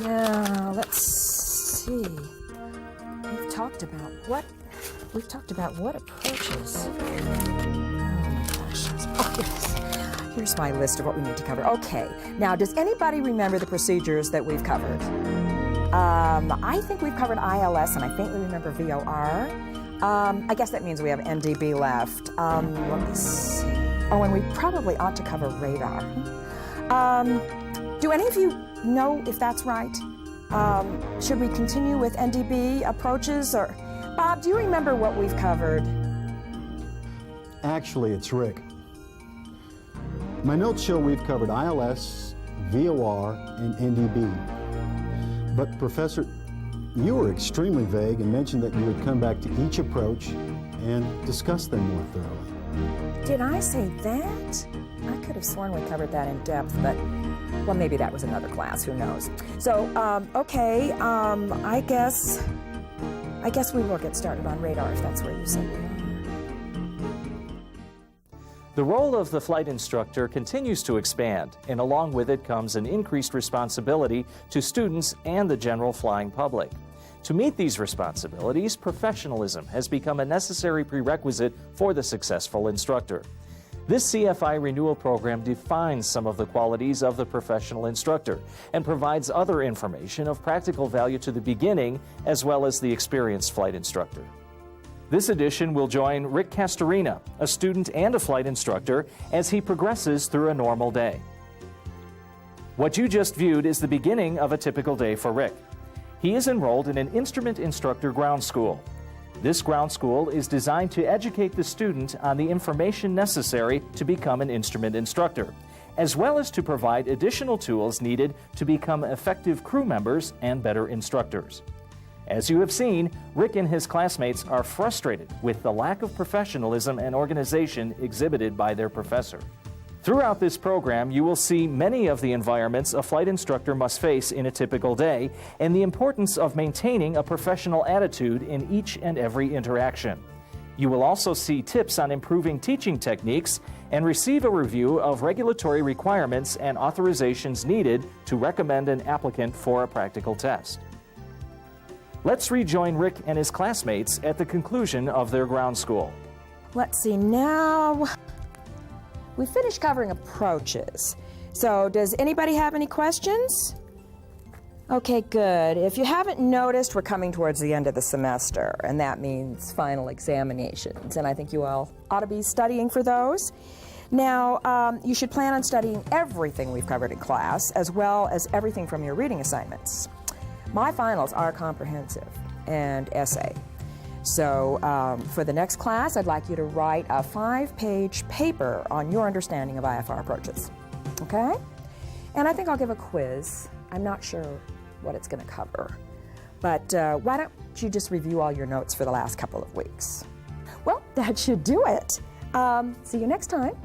Now, let's see. We've talked about what approaches. Oh my gosh. Oh, yes. Here's my list of what we need to cover. Okay. Now, does anybody remember the procedures that we've covered? I think we've covered ILS, and I think we remember VOR. I guess that means we have NDB left. Let me see. Oh, and we probably ought to cover radar. Do any of you know if that's right? Should we continue with NDB approaches, or Bob, do you remember what we've covered? Actually, it's Rick. My notes show we've covered ILS, VOR, and NDB. But Professor, you were extremely vague and mentioned that you would come back to each approach and discuss them more thoroughly. Did I say that? I could have sworn we covered that in depth, but, well, maybe that was another class, who knows. So, okay, I guess we will get started on radar if that's where you said we are. The role of the flight instructor continues to expand, and along with it comes an increased responsibility to students and the general flying public. To meet these responsibilities, professionalism has become a necessary prerequisite for the successful instructor. This CFI renewal program defines some of the qualities of the professional instructor and provides other information of practical value to the beginning as well as the experienced flight instructor. This edition will join Rick Castorina, a student and a flight instructor, as he progresses through a normal day. What you just viewed is the beginning of a typical day for Rick. He is enrolled in an instrument instructor ground school. This ground school is designed to educate the student on the information necessary to become an instrument instructor, as well as to provide additional tools needed to become effective crew members and better instructors. As you have seen, Rick and his classmates are frustrated with the lack of professionalism and organization exhibited by their professor. Throughout this program, you will see many of the environments a flight instructor must face in a typical day and the importance of maintaining a professional attitude in each and every interaction. You will also see tips on improving teaching techniques and receive a review of regulatory requirements and authorizations needed to recommend an applicant for a practical test. Let's rejoin Rick and his classmates at the conclusion of their ground school. Let's see, now we finished covering approaches. So does anybody have any questions? Okay, good. If you haven't noticed, we're coming towards the end of the semester, and that means final examinations, and I think you all ought to be studying for those. Now, you should plan on studying everything we've covered in class, as well as everything from your reading assignments. My finals are comprehensive and essay. So for the next class, I'd like you to write a 5-page paper on your understanding of IFR approaches, okay? And I think I'll give a quiz. I'm not sure what it's going to cover, but why don't you just review all your notes for the last couple of weeks? Well, that should do it. See you next time.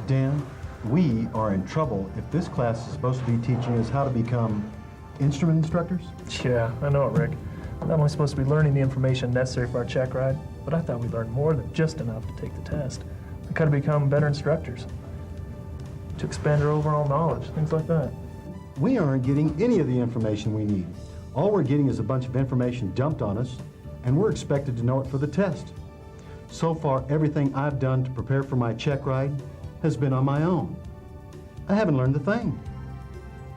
Dan, we are in trouble if this class is supposed to be teaching us how to become instrument instructors. Yeah, I know it, Rick. We're not only supposed to be learning the information necessary for our check ride, but I thought we learned more than just enough to take the test. We could have become better instructors, to expand our overall knowledge, things like that. We aren't getting any of the information we need. All we're getting is a bunch of information dumped on us, and we're expected to know it for the test. So far, everything I've done to prepare for my check ride has been on my own. I haven't learned a thing.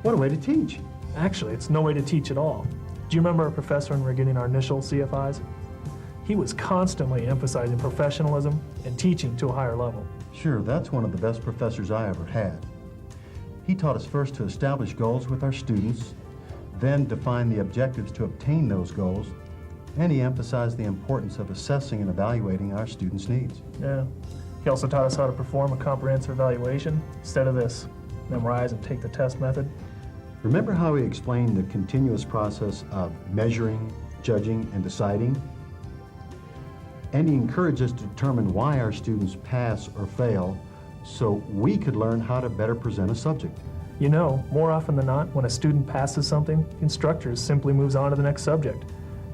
What a way to teach. Actually, it's no way to teach at all. Do you remember our professor when we were getting our initial CFIs? He was constantly emphasizing professionalism and teaching to a higher level. Sure, that's one of the best professors I ever had. He taught us first to establish goals with our students, then define the objectives to obtain those goals, and he emphasized the importance of assessing and evaluating our students' needs. Yeah. He also taught us how to perform a comprehensive evaluation instead of this memorize and take the test method. Remember how he explained the continuous process of measuring, judging, and deciding? And he encouraged us to determine why our students pass or fail so we could learn how to better present a subject. You know, more often than not, when a student passes something, the instructor simply moves on to the next subject.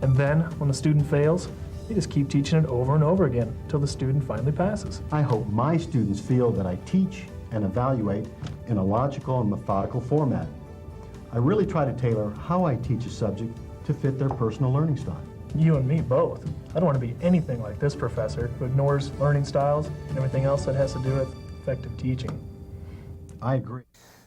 And then, when the student fails, They just keep teaching it over and over again until the student finally passes. I hope my students feel that I teach and evaluate in a logical and methodical format. I really try to tailor how I teach a subject to fit their personal learning style. You and me both. I don't want to be anything like this professor who ignores learning styles and everything else that has to do with effective teaching. I agree.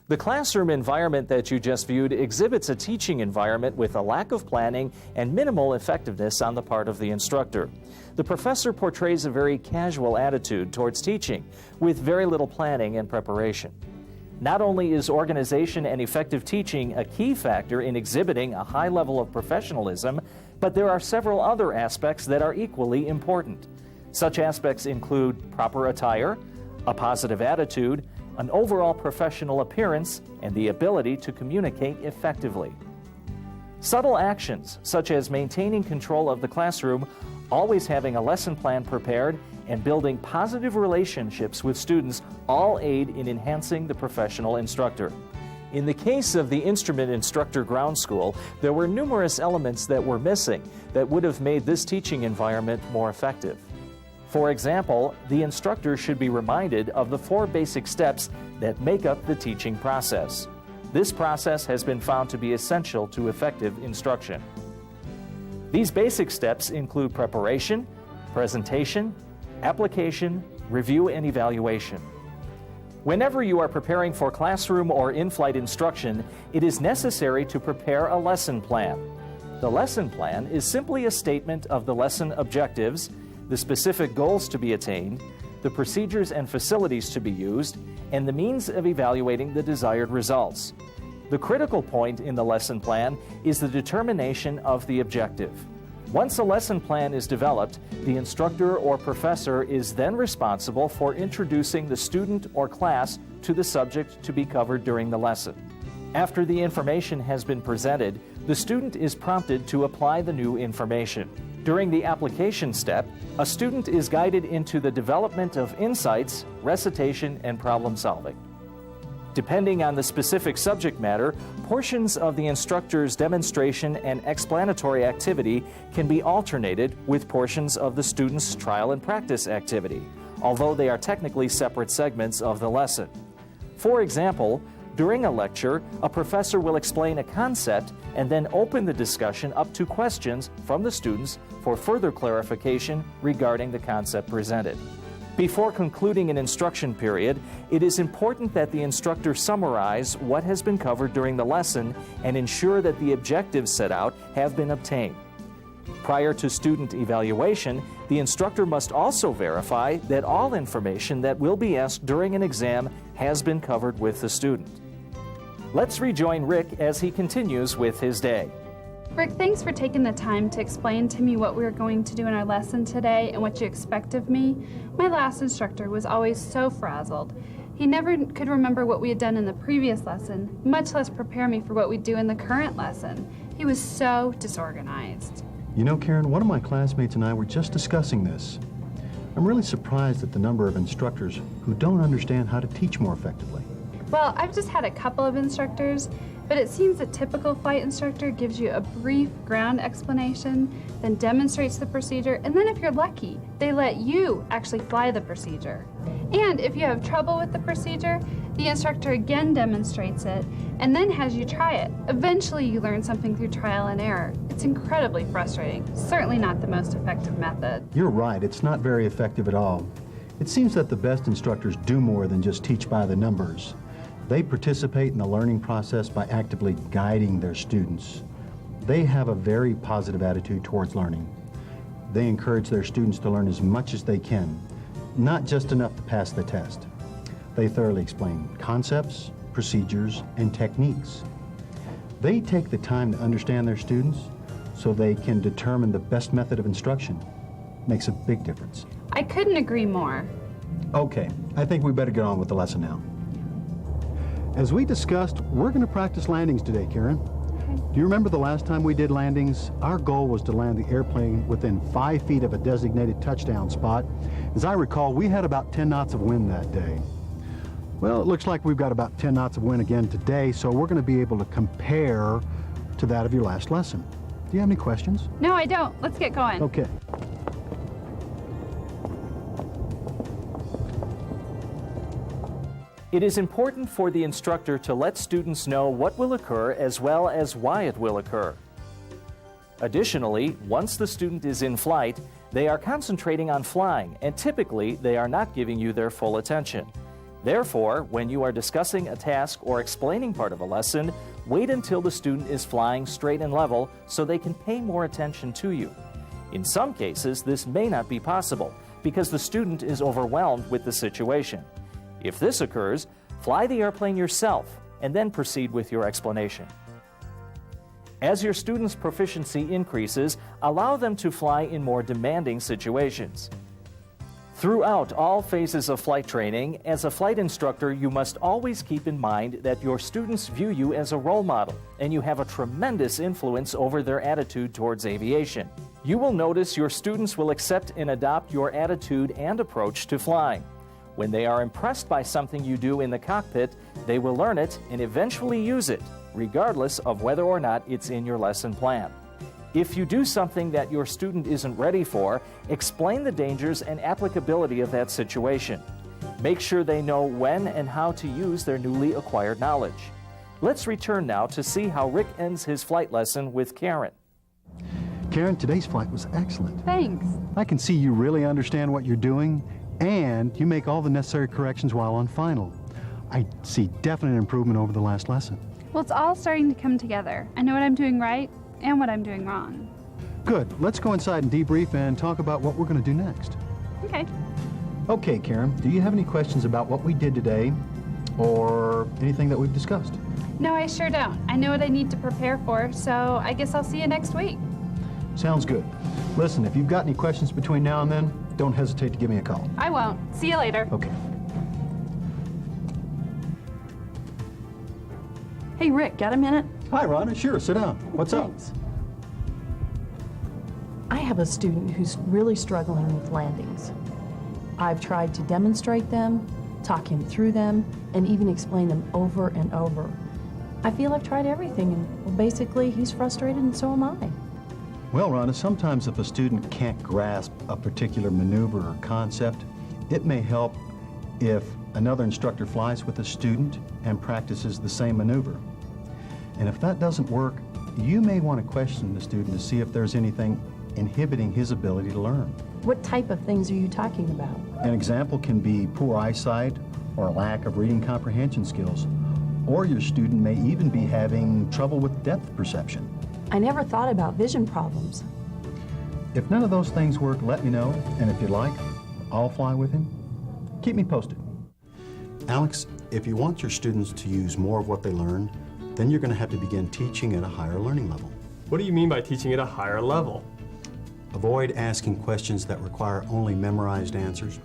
The classroom environment that you just viewed exhibits a teaching environment with a lack of planning and minimal effectiveness on the part of the instructor. The professor portrays a very casual attitude towards teaching, with very little planning and preparation. Not only is organization and effective teaching a key factor in exhibiting a high level of professionalism, but there are several other aspects that are equally important. Such aspects include proper attire, a positive attitude, an overall professional appearance, and the ability to communicate effectively. Subtle actions, such as maintaining control of the classroom, always having a lesson plan prepared, and building positive relationships with students all aid in enhancing the professional instructor. In the case of the Instrument Instructor Ground School, there were numerous elements that were missing that would have made this teaching environment more effective. For example, the instructor should be reminded of the 4 basic steps that make up the teaching process. This process has been found to be essential to effective instruction. These basic steps include preparation, presentation, application, review, and evaluation. Whenever you are preparing for classroom or in-flight instruction, it is necessary to prepare a lesson plan. The lesson plan is simply a statement of the lesson objectives, the specific goals to be attained, the procedures and facilities to be used, and the means of evaluating the desired results. The critical point in the lesson plan is the determination of the objective. Once a lesson plan is developed, the instructor or professor is then responsible for introducing the student or class to the subject to be covered during the lesson. After the information has been presented, the student is prompted to apply the new information. During the application step, a student is guided into the development of insights, recitation, and problem solving. Depending on the specific subject matter, portions of the instructor's demonstration and explanatory activity can be alternated with portions of the student's trial and practice activity, although they are technically separate segments of the lesson. For example, during a lecture, a professor will explain a concept and then open the discussion up to questions from the students for further clarification regarding the concept presented. Before concluding an instruction period, it is important that the instructor summarize what has been covered during the lesson and ensure that the objectives set out have been obtained. Prior to student evaluation, the instructor must also verify that all information that will be asked during an exam has been covered with the student. Let's rejoin Rick as he continues with his day. Rick, thanks for taking the time to explain to me what we were going to do in our lesson today and what you expect of me. My last instructor was always so frazzled. He never could remember what we had done in the previous lesson, much less prepare me for what we'd do in the current lesson. He was so disorganized. You know, Karen, one of my classmates and I were just discussing this. I'm really surprised at the number of instructors who don't understand how to teach more effectively. Well, I've just had a couple of instructors, but it seems a typical flight instructor gives you a brief ground explanation, then demonstrates the procedure, and then if you're lucky, they let you actually fly the procedure. And if you have trouble with the procedure, the instructor again demonstrates it, and then has you try it. Eventually, you learn something through trial and error. It's incredibly frustrating, certainly not the most effective method. You're right, it's not very effective at all. It seems that the best instructors do more than just teach by the numbers. They participate in the learning process by actively guiding their students. They have a very positive attitude towards learning. They encourage their students to learn as much as they can, not just enough to pass the test. They thoroughly explain concepts, procedures, and techniques. They take the time to understand their students so they can determine the best method of instruction. Makes a big difference. I couldn't agree more. Okay, I think we better get on with the lesson now. As we discussed, we're going to practice landings today, Karen. Okay. Do you remember the last time we did landings? Our goal was to land the airplane within 5 feet of a designated touchdown spot. As I recall, we had about 10 knots of wind that day. Well, it looks like we've got about 10 knots of wind again today, so we're going to be able to compare to that of your last lesson. Do you have any questions? No, I don't. Let's get going. Okay. It is important for the instructor to let students know what will occur as well as why it will occur. Additionally, once the student is in flight, they are concentrating on flying, and typically they are not giving you their full attention. Therefore, when you are discussing a task or explaining part of a lesson, wait until the student is flying straight and level so they can pay more attention to you. In some cases, this may not be possible because the student is overwhelmed with the situation. If this occurs, fly the airplane yourself and then proceed with your explanation. As your students' proficiency increases, allow them to fly in more demanding situations. Throughout all phases of flight training, as a flight instructor, you must always keep in mind that your students view you as a role model, and you have a tremendous influence over their attitude towards aviation. You will notice your students will accept and adopt your attitude and approach to flying. When they are impressed by something you do in the cockpit, they will learn it and eventually use it, regardless of whether or not it's in your lesson plan. If you do something that your student isn't ready for, explain the dangers and applicability of that situation. Make sure they know when and how to use their newly acquired knowledge. Let's return now to see how Rick ends his flight lesson with Karen. Karen, today's flight was excellent. Thanks. I can see you really understand what you're doing, and you make all the necessary corrections while on final. I see definite improvement over the last lesson. Well, it's all starting to come together. I know what I'm doing right and what I'm doing wrong. Good. Let's go inside and debrief and talk about what we're going to do next. Okay. Okay, Karen, do you have any questions about what we did today or anything that we've discussed? No, I sure don't. I know what I need to prepare for, so I guess I'll see you next week. Sounds good. Listen, if you've got any questions between now and then, don't hesitate to give me a call. I won't. See you later. Okay. Hey, Rick, got a minute? Hi, Rhonda. Sure, sit down. What's Thanks. I have a student who's really struggling with landings. I've tried to demonstrate them, talk him through them, and even explain them over and over. I feel I've tried everything, and well, basically he's frustrated and so am I. Well, Rhonda, sometimes if a student can't grasp a particular maneuver or concept, it may help if another instructor flies with a student and practices the same maneuver. And if that doesn't work, you may want to question the student to see if there's anything inhibiting his ability to learn. What type of things are you talking about? An example can be poor eyesight or a lack of reading comprehension skills, or your student may even be having trouble with depth perception. I never thought about vision problems. If none of those things work, let me know, and if you'd like, I'll fly with him. Keep me posted. Alex, if you want your students to use more of what they learned, then you're going to have to begin teaching at a higher learning level. What do you mean by teaching at a higher level? Avoid asking questions that require only memorized answers.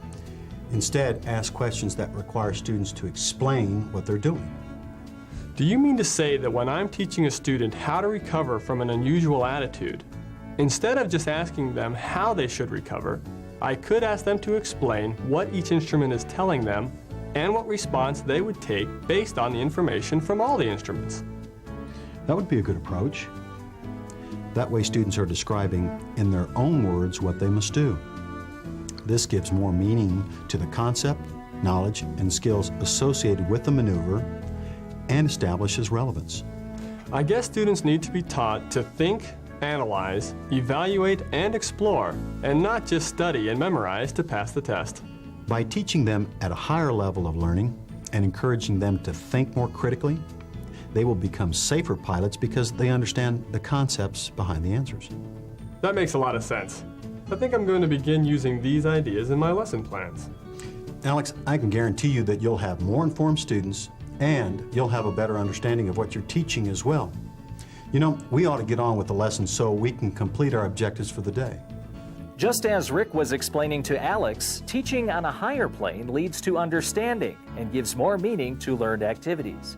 Instead, ask questions that require students to explain what they're doing. Do you mean to say that when I'm teaching a student how to recover from an unusual attitude, instead of just asking them how they should recover, I could ask them to explain what each instrument is telling them and what response they would take based on the information from all the instruments? That would be a good approach. That way students are describing in their own words what they must do. This gives more meaning to the concept, knowledge, and skills associated with the maneuver and establishes relevance. I guess students need to be taught to think, analyze, evaluate, and explore, and not just study and memorize to pass the test. By teaching them at a higher level of learning and encouraging them to think more critically, they will become safer pilots because they understand the concepts behind the answers. That makes a lot of sense. I think I'm going to begin using these ideas in my lesson plans. Alex, I can guarantee you that you'll have more informed students and you'll have a better understanding of what you're teaching as well. You know, we ought to get on with the lesson so we can complete our objectives for the day. Just as Rick was explaining to Alex, teaching on a higher plane leads to understanding and gives more meaning to learned activities.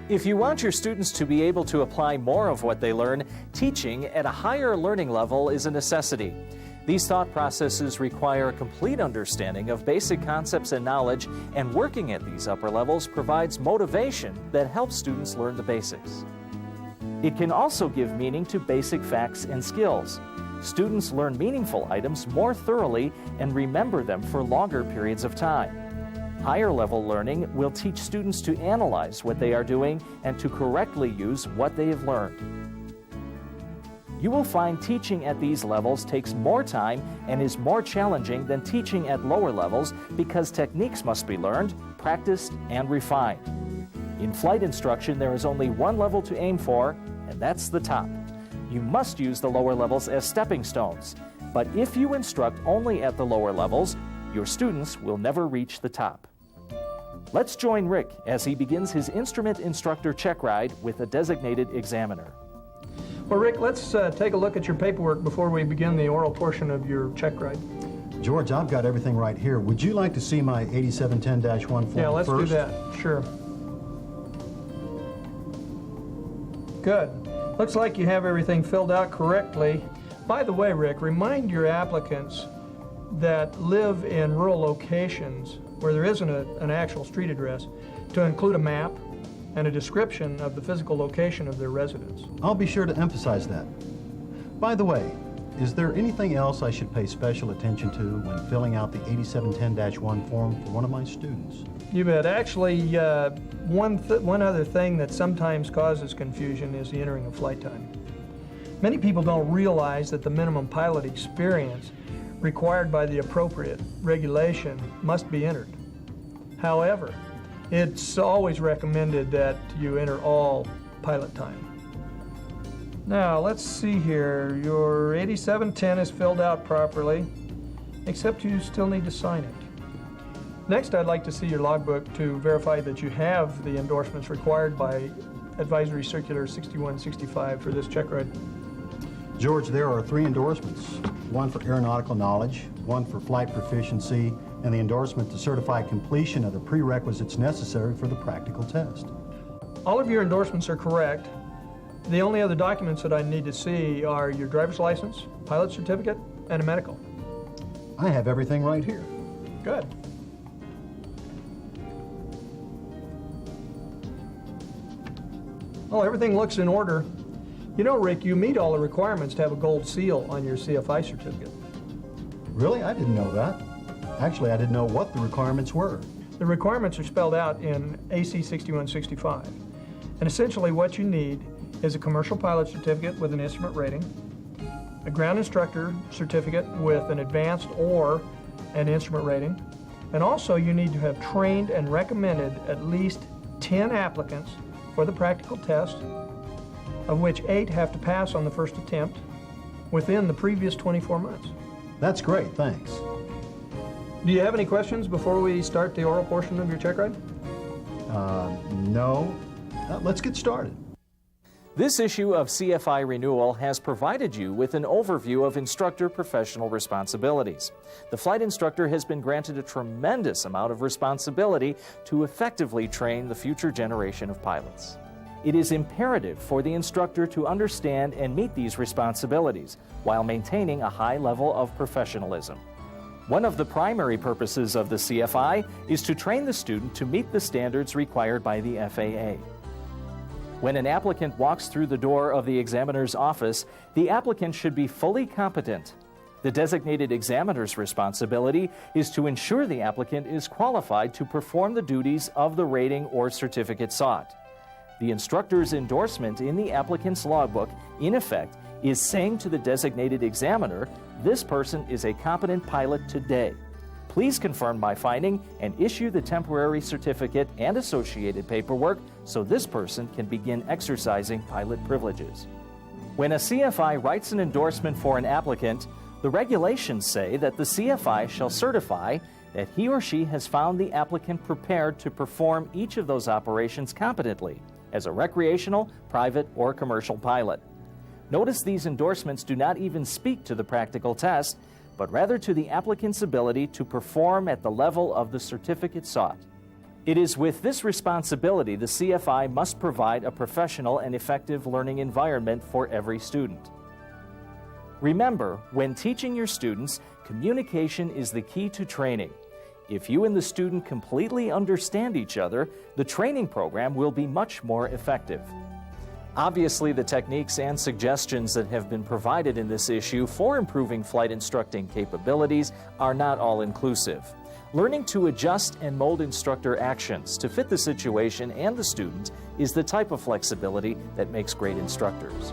If you want your students to be able to apply more of what they learn, teaching at a higher learning level is a necessity. These thought processes require a complete understanding of basic concepts and knowledge, and working at these upper levels provides motivation that helps students learn the basics. It can also give meaning to basic facts and skills. Students learn meaningful items more thoroughly and remember them for longer periods of time. Higher level learning will teach students to analyze what they are doing and to correctly use what they have learned. You will find teaching at these levels takes more time and is more challenging than teaching at lower levels because techniques must be learned, practiced, and refined. In flight instruction, there is only one level to aim for, and that's the top. You must use the lower levels as stepping stones, but if you instruct only at the lower levels, your students will never reach the top. Let's join Rick as he begins his instrument instructor check ride with a designated examiner. Well, Rick, let's take a look at your paperwork before we begin the oral portion of your check ride. George, I've got everything right here. Would you like to see my 8710-1 form first? Yeah, let's do that. Sure. Good. Looks like you have everything filled out correctly. By the way, Rick, remind your applicants that live in rural locations where there isn't an actual street address to include a map and a description of the physical location of their residence. I'll be sure to emphasize that. By the way, is there anything else I should pay special attention to when filling out the 8710-1 form for one of my students? You bet. Actually, one other thing that sometimes causes confusion is the entering of flight time. Many people don't realize that the minimum pilot experience required by the appropriate regulation must be entered. However, it's always recommended that you enter all pilot time. Now, let's see here. Your 8710 is filled out properly, except you still need to sign it. Next, I'd like to see your logbook to verify that you have the endorsements required by Advisory Circular 6165 for this check ride. George, there are 3 endorsements, one for aeronautical knowledge, one for flight proficiency, and the endorsement to certify completion of the prerequisites necessary for the practical test. All of your endorsements are correct. The only other documents that I need to see are your driver's license, pilot certificate, and a medical. I have everything right here. Good. Well, everything looks in order. You know, Rick, you meet all the requirements to have a gold seal on your CFI certificate. Really? I didn't know that. Actually, I didn't know what the requirements were. The requirements are spelled out in AC 6165. And essentially what you need is a commercial pilot certificate with an instrument rating, a ground instructor certificate with an advanced or an instrument rating, and also you need to have trained and recommended at least 10 applicants for the practical test, of which 8 have to pass on the first attempt within the previous 24 months. That's great, thanks. Do you have any questions before we start the oral portion of your check ride? No. Let's get started. This issue of CFI Renewal has provided you with an overview of instructor professional responsibilities. The flight instructor has been granted a tremendous amount of responsibility to effectively train the future generation of pilots. It is imperative for the instructor to understand and meet these responsibilities while maintaining a high level of professionalism. One of the primary purposes of the CFI is to train the student to meet the standards required by the FAA. When an applicant walks through the door of the examiner's office, the applicant should be fully competent. The designated examiner's responsibility is to ensure the applicant is qualified to perform the duties of the rating or certificate sought. The instructor's endorsement in the applicant's logbook, in effect, is saying to the designated examiner, this person is a competent pilot today. Please confirm my finding and issue the temporary certificate and associated paperwork so this person can begin exercising pilot privileges. When a CFI writes an endorsement for an applicant, the regulations say that the CFI shall certify that he or she has found the applicant prepared to perform each of those operations competently as a recreational, private, or commercial pilot. Notice these endorsements do not even speak to the practical test, but rather to the applicant's ability to perform at the level of the certificate sought. It is with this responsibility the CFI must provide a professional and effective learning environment for every student. Remember, when teaching your students, communication is the key to training. If you and the student completely understand each other, the training program will be much more effective. Obviously, the techniques and suggestions that have been provided in this issue for improving flight instructing capabilities are not all-inclusive. Learning to adjust and mold instructor actions to fit the situation and the student is the type of flexibility that makes great instructors.